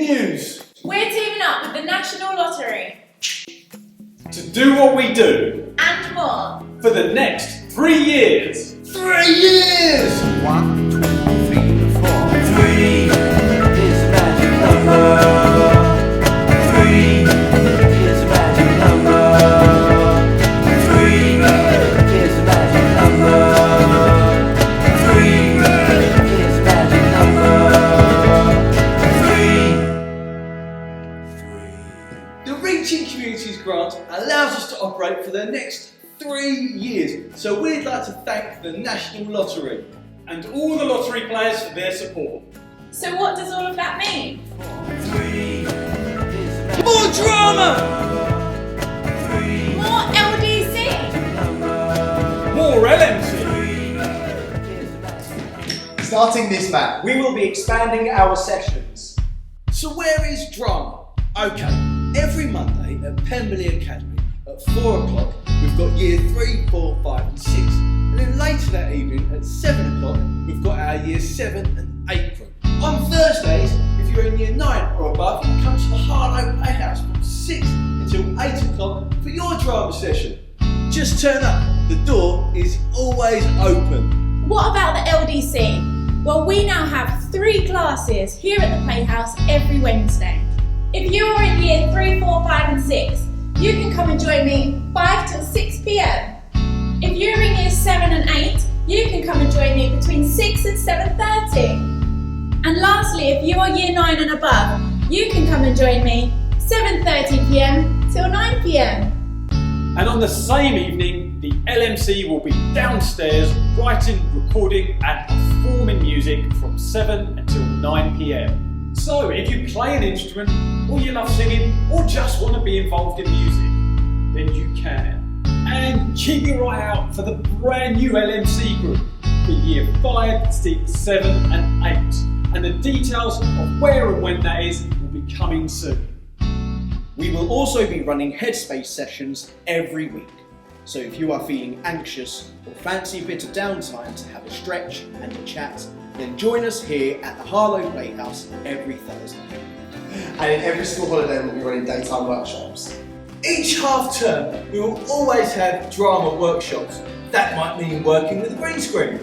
news! We're teaming up with the National Lottery. To do what we do. And more. For the next 3 years. 3 years! 1, 2, 3, 4. 3 3 is a magic number. 3 is a magic number. 3 is a magic number. 3 is a magic number. 3 The Reaching Communities Grant allows us to operate for the next 3 years, so we'd like to thank the National Lottery and all the lottery players for their support. So what does all of that mean? 3 More drama! 3 More LDC! More LMC! Starting this map, we will be expanding our sessions. So where is drama? Okay, every Monday at Pemberley Academy at 4 o'clock we've got year 3, 4, 5 and 6. And then later that evening at 7 o'clock we've got our year 7 and 8 group. On Thursdays, if you're in year 9 or above, you can come to the Harlow Playhouse from 6 until 8 o'clock for your drama session. Just turn up, the door is always open. What about the LDC? Well, we now have 3 classes here at the Playhouse every Wednesday. If you're in year 3, 4, 5 and 6, you can come and join me 5 till 6 p.m. If you're in year 7 and 8, you can come and join me between 6 and 7:30. And lastly, if you are year 9 and above, you can come and join me 7:30 p.m. till 9 p.m. And on the same evening, the LMC will be downstairs writing, recording and performing music from 7 until 9 p.m. So if you play an instrument, or you love singing, or just want to be involved in music, then you can. And keep your eye out for the brand new LMC group for year 5, 6, 7 and 8. And the details of where and when that is will be coming soon. We will also be running headspace sessions every week. So if you are feeling anxious or fancy a bit of downtime to have a stretch and a chat, then join us here at the Harlow Playhouse every Thursday. And in every school holiday we'll be running daytime workshops. Each half term, we will always have drama workshops. That might mean working with a green screen.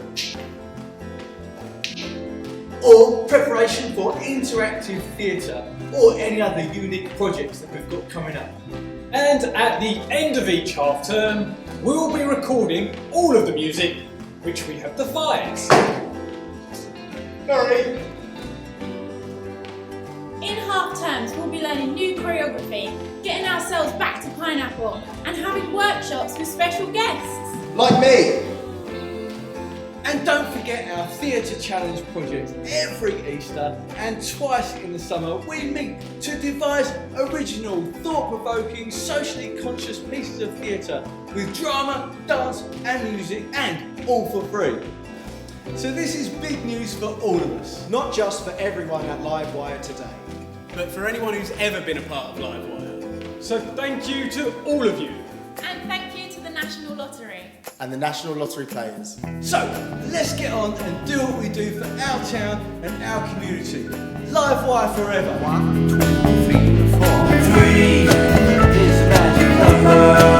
Or preparation for interactive theatre or any other unique projects that we've got coming up. And at the end of each half term, we will be recording all of the music which we have devised. Sorry. In half terms, we'll be learning new choreography, getting ourselves back to Pineapple, and having workshops with special guests. Like me. And don't forget our Theatre Challenge project. Every Easter and twice in the summer we meet to devise original, thought-provoking, socially conscious pieces of theatre with drama, dance and music, and all for free. So this is big news for all of us. Not just for everyone at Livewire today, but for anyone who's ever been a part of Livewire. So thank you to all of you. And thank you to the National Lottery. And the National Lottery players. So let's get on and do what we do for our town and our community. Livewire forever. 1, 2, 3, 4. 3 is a magic number.